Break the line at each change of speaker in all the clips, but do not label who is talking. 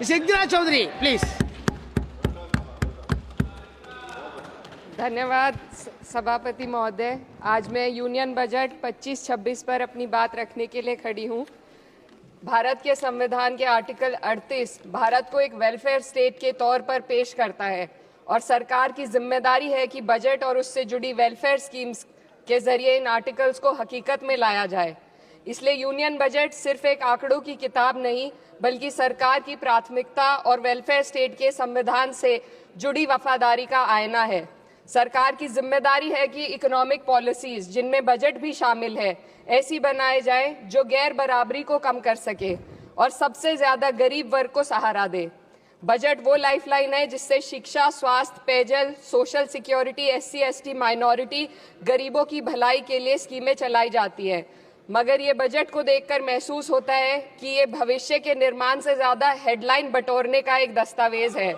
Yagyaraj Chaudhary please.
धन्यवाद सभापति महोदय। आज मैं यूनियन बजट 25-26 पर अपनी बात रखने के लिए खड़ी हूँ। भारत के संविधान के आर्टिकल 38 भारत को एक वेलफेयर स्टेट के तौर पर पेश करता है और सरकार की जिम्मेदारी है कि बजट और उससे जुड़ी वेलफेयर स्कीम्स के जरिए इन आर्टिकल्स को हकीकत में लाया जाए। इसलिए यूनियन बजट सिर्फ एक आंकड़ों की किताब नहीं, बल्कि सरकार की प्राथमिकता और वेलफेयर स्टेट के संविधान से जुड़ी वफादारी का आईना है। सरकार की जिम्मेदारी है कि इकोनॉमिक पॉलिसीज, जिनमें बजट भी शामिल है, ऐसी बनाए जाए जो गैर बराबरी को कम कर सके और सबसे ज्यादा गरीब वर्ग को सहारा दे। बजट वो लाइफलाइन है जिससे शिक्षा, स्वास्थ्य, पेयजल, सोशल सिक्योरिटी, SC/ST माइनॉरिटी, गरीबों की भलाई के लिए स्कीमें चलाई जाती है। मगर ये बजट को देखकर महसूस होता है कि ये भविष्य के निर्माण से ज्यादा हेडलाइन बटोरने का एक दस्तावेज है।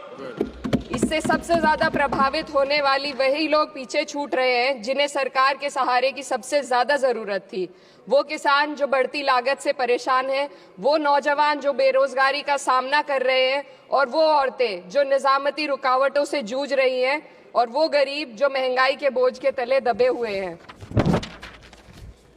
इससे सबसे ज्यादा प्रभावित होने वाली वही लोग पीछे छूट रहे हैं जिन्हें सरकार के सहारे की सबसे ज्यादा जरूरत थी। वो किसान जो बढ़ती लागत से परेशान हैं, वो नौजवान जो बेरोजगारी का सामना कर रहे हैं, और वो औरतें जो निजामती रुकावटों से जूझ रही हैं, और वो गरीब जो महंगाई के बोझ के तले दबे हुए हैं।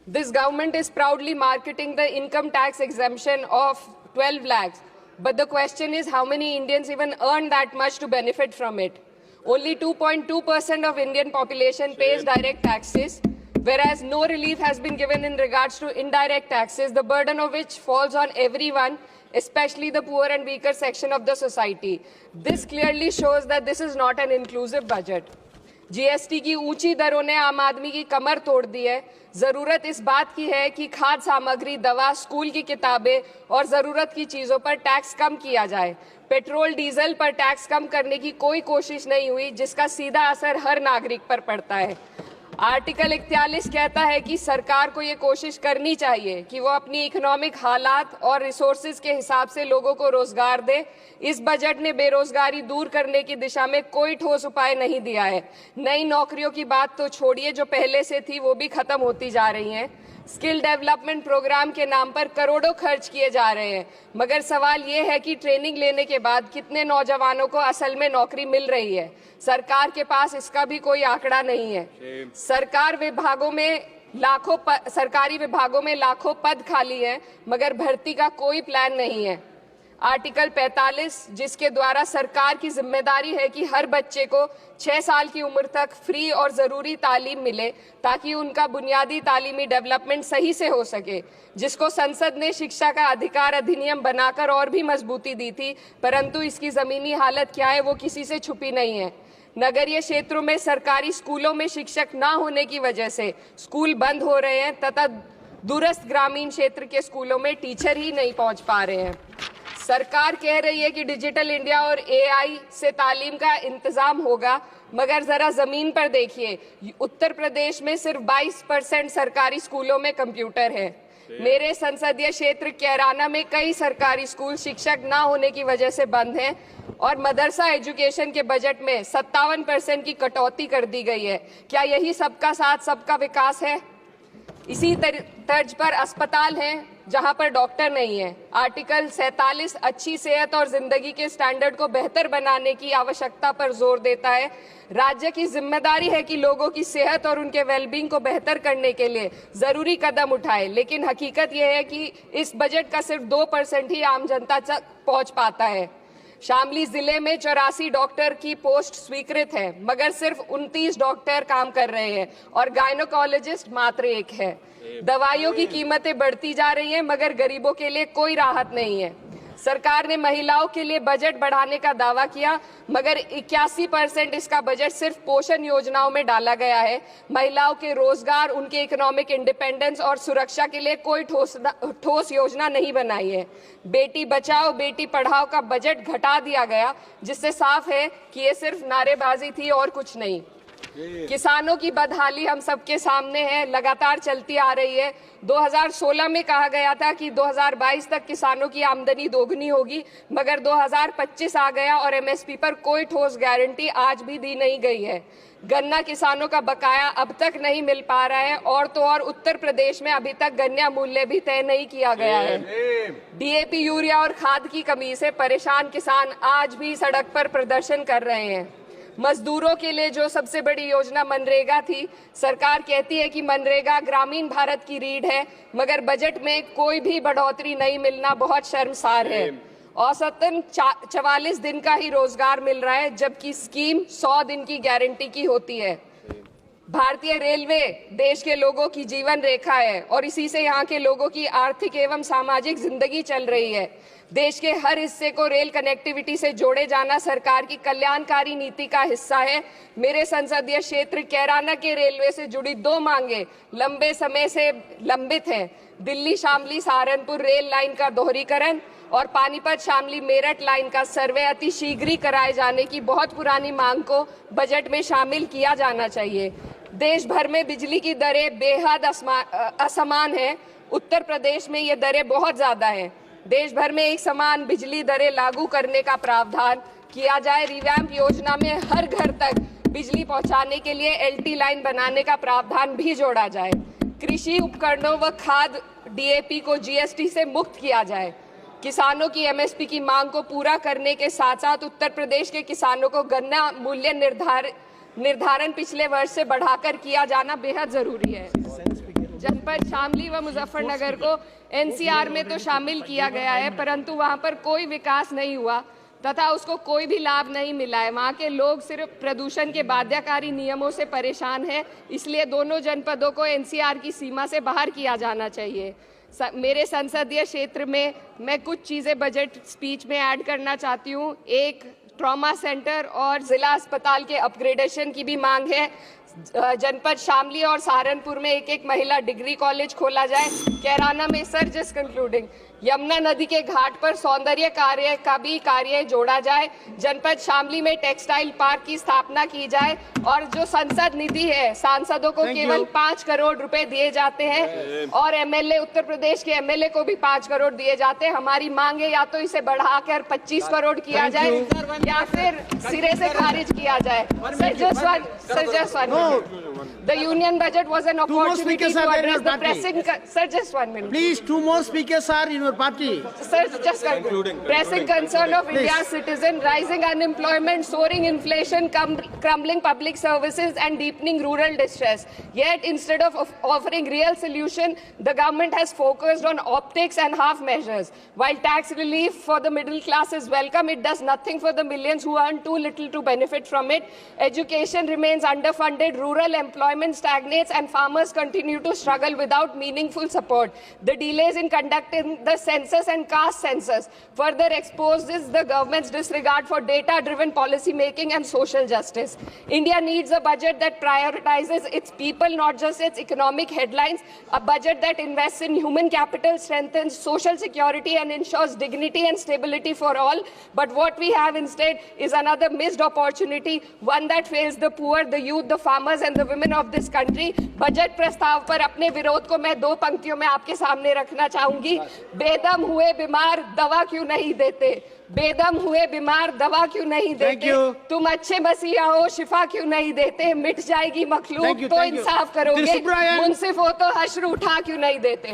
This government is proudly marketing the income tax exemption of 12 lakhs. But the question is, how many Indians even earn that much to benefit from it? Only 2.2% of Indian population pays direct taxes, whereas no relief has been given in regards to indirect taxes, the burden of which falls on everyone, especially the poor and weaker section of the society. This clearly shows that this is not an inclusive budget. GST की ऊंची दरों ने आम आदमी की कमर तोड़ दी है। जरूरत इस बात की है कि खाद्य सामग्री, दवा, स्कूल की किताबें और जरूरत की चीजों पर टैक्स कम किया जाए। पेट्रोल डीजल पर टैक्स कम करने की कोई कोशिश नहीं हुई, जिसका सीधा असर हर नागरिक पर पड़ता है। आर्टिकल 41 कहता है कि सरकार को ये कोशिश करनी चाहिए कि वो अपनी इकोनॉमिक हालात और रिसोर्सेज के हिसाब से लोगों को रोजगार दे। इस बजट ने बेरोजगारी दूर करने की दिशा में कोई ठोस उपाय नहीं दिया है। नई नौकरियों की बात तो छोड़िए, जो पहले से थी वो भी खत्म होती जा रही हैं। स्किल डेवलपमेंट प्रोग्राम के नाम पर करोड़ों खर्च किए जा रहे हैं, मगर सवाल ये है कि ट्रेनिंग लेने के बाद कितने नौजवानों को असल में नौकरी मिल रही है। सरकार के पास इसका भी कोई आंकड़ा नहीं है। सरकारी विभागों में लाखों पद खाली हैं, मगर भर्ती का कोई प्लान नहीं है। आर्टिकल 45, जिसके द्वारा सरकार की जिम्मेदारी है कि हर बच्चे को 6 साल की उम्र तक फ्री और ज़रूरी तालीम मिले ताकि उनका बुनियादी तालीमी डेवलपमेंट सही से हो सके, जिसको संसद ने शिक्षा का अधिकार अधिनियम बनाकर और भी मजबूती दी थी, परंतु इसकी ज़मीनी हालत क्या है वो किसी से छुपी नहीं है। नगरीय क्षेत्रों में सरकारी स्कूलों में शिक्षक ना होने की वजह से स्कूल बंद हो रहे हैं तथा दूरस्थ ग्रामीण क्षेत्र के स्कूलों में टीचर ही नहीं पहुंच पा रहे हैं। सरकार कह रही है कि डिजिटल इंडिया और AI से तालीम का इंतजाम होगा, मगर जरा जमीन पर देखिए, उत्तर प्रदेश में सिर्फ 22% सरकारी स्कूलों में कंप्यूटर है। मेरे संसदीय क्षेत्र कैराना में कई सरकारी स्कूल शिक्षक ना होने की वजह से बंद हैं और मदरसा एजुकेशन के बजट में 57% की कटौती कर दी गई है। क्या यही सबका साथ सबका विकास है? इसी तर्ज पर अस्पताल हैं जहां पर डॉक्टर नहीं है। आर्टिकल 47 अच्छी सेहत और जिंदगी के स्टैंडर्ड को बेहतर बनाने की आवश्यकता पर जोर देता है। राज्य की जिम्मेदारी है कि लोगों की सेहत और उनके वेलबींग को बेहतर करने के लिए जरूरी कदम उठाए, लेकिन हकीकत यह है कि इस बजट का सिर्फ 2% ही आम जनता तक पहुंच पाता है। शामली जिले में 84 डॉक्टर की पोस्ट स्वीकृत है, मगर सिर्फ 29 डॉक्टर काम कर रहे हैं और गायनोकोलॉजिस्ट मात्र 1 है। दवाइयों की कीमतें बढ़ती जा रही हैं, मगर गरीबों के लिए कोई राहत नहीं है। सरकार ने महिलाओं के लिए बजट बढ़ाने का दावा किया, मगर 81% इसका बजट सिर्फ पोषण योजनाओं में डाला गया है। महिलाओं के रोजगार, उनके इकोनॉमिक इंडिपेंडेंस और सुरक्षा के लिए कोई ठोस योजना नहीं बनाई है। बेटी बचाओ बेटी पढ़ाओ का बजट घटा दिया गया, जिससे साफ है कि ये सिर्फ नारेबाजी थी और कुछ नहीं। किसानों की बदहाली हम सबके सामने है, लगातार चलती आ रही है। 2016 में कहा गया था कि 2022 तक किसानों की आमदनी दोगुनी होगी, मगर 2025 आ गया और एमएसपी पर कोई ठोस गारंटी आज भी दी नहीं गई है। गन्ना किसानों का बकाया अब तक नहीं मिल पा रहा है, और तो और उत्तर प्रदेश में अभी तक गन्ना मूल्य भी तय नहीं किया गया है। डीएपी, यूरिया और खाद की कमी से परेशान किसान आज भी सड़क पर प्रदर्शन कर रहे हैं। मजदूरों के लिए जो सबसे बड़ी योजना मनरेगा थी, सरकार कहती है कि मनरेगा ग्रामीण भारत की रीढ़ है, मगर बजट में कोई भी बढ़ोतरी नहीं मिलना बहुत शर्मसार है। औसतन 44 दिन का ही रोजगार मिल रहा है, जबकि स्कीम 100 दिन की गारंटी की होती है। भारतीय रेलवे देश के लोगों की जीवन रेखा है और इसी से यहाँ के लोगों की आर्थिक एवं सामाजिक जिंदगी चल रही है। देश के हर हिस्से को रेल कनेक्टिविटी से जोड़े जाना सरकार की कल्याणकारी नीति का हिस्सा है। मेरे संसदीय क्षेत्र कैराना के रेलवे से जुड़ी 2 मांगे लंबे समय से लंबित हैं। दिल्ली शामली सहारनपुर रेल लाइन का दोहरीकरण और पानीपत शामली मेरठ लाइन का सर्वे अति शीघ्र ही कराए जाने की बहुत पुरानी मांग को बजट में शामिल किया जाना चाहिए। देश भर में बिजली की दरें बेहद असमान हैं। उत्तर प्रदेश में ये दरें बहुत ज्यादा हैं। देश भर में एक समान बिजली दरें लागू करने का प्रावधान किया जाए। रिवैम्प योजना में हर घर तक बिजली पहुंचाने के लिए एलटी लाइन बनाने का प्रावधान भी जोड़ा जाए। कृषि उपकरणों व खाद डीएपी को जीएसटी से मुक्त किया जाए। किसानों की एमएसपी की मांग को पूरा करने के साथ साथ उत्तर प्रदेश के किसानों को गन्ना मूल्य निर्धारण पिछले वर्ष से बढ़ाकर किया जाना बेहद जरूरी है। जनपद शामली व मुजफ्फरनगर को एनसीआर में तो शामिल किया गया है, परंतु वहां पर कोई विकास नहीं हुआ तथा उसको कोई भी लाभ नहीं मिला है। वहां के लोग सिर्फ प्रदूषण के बाध्यकारी नियमों से परेशान हैं, इसलिए दोनों जनपदों को एनसीआर की सीमा से बाहर किया जाना चाहिए। मेरे संसदीय क्षेत्र में मैं कुछ चीज़ें बजट स्पीच में ऐड करना चाहती हूँ। एक, ट्रॉमा सेंटर और ज़िला अस्पताल के अपग्रेडेशन की भी मांग है। जनपद शामली और सहारनपुर में एक महिला डिग्री कॉलेज खोला जाए। कैराना में सर जस्ट कंक्लूडिंग, यमुना नदी के घाट पर सौंदर्य कार्य का भी कार्य जोड़ा जाए। जनपद शामली में टेक्सटाइल पार्क की स्थापना की जाए और जो संसद निधि है, सांसदों को केवल 5 करोड़ रुपए दिए जाते हैं और एमएलए, उत्तर प्रदेश के एमएलए को भी 5 करोड़ दिए जाते हैं। हमारी मांग है या तो इसे बढ़ाकर 25 करोड़ किया जाए या फिर सिरे से खारिज किया जाए। The union budget was an opportunity to address the pressing. Sir, just 1 minute.
Please, 2 more speakers are in your party.
Sir, just pressing concern of India's citizen, rising unemployment, soaring inflation, crumbling public services, and deepening rural distress. Yet, instead of offering real solution, the government has focused on optics and half measures. While tax relief for the middle class is welcome, it does nothing for the millions who earn too little to benefit from it. Education remains underfunded, rural employment stagnates, and farmers continue to struggle without meaningful support. The delays in conducting the census and caste census further exposes the government's disregard for data-driven policy making and social justice. India needs a budget that prioritizes its people, not just its economic headlines, a budget that invests in human capital, strengthens social security, and ensures dignity and stability for all. But what we have instead is another missed opportunity, one that fails the poor, the youth, the farmers, and the women of this country. Budget प्रस्ताव पर अपने विरोध को मैं 2 पंक्तियों में आपके सामने रखना चाहूंगी। बेदम हुए बीमार दवा क्यों नहीं देते? बेदम हुए बीमार दवा क्यों नहीं देते? तुम अच्छे मसीहा हो, शिफा क्यों नहीं देते? मिट जाएगी मखलूक तो इंसाफ करोगे, मुंसिफ हो तो हश्र उठा क्यों नहीं देते?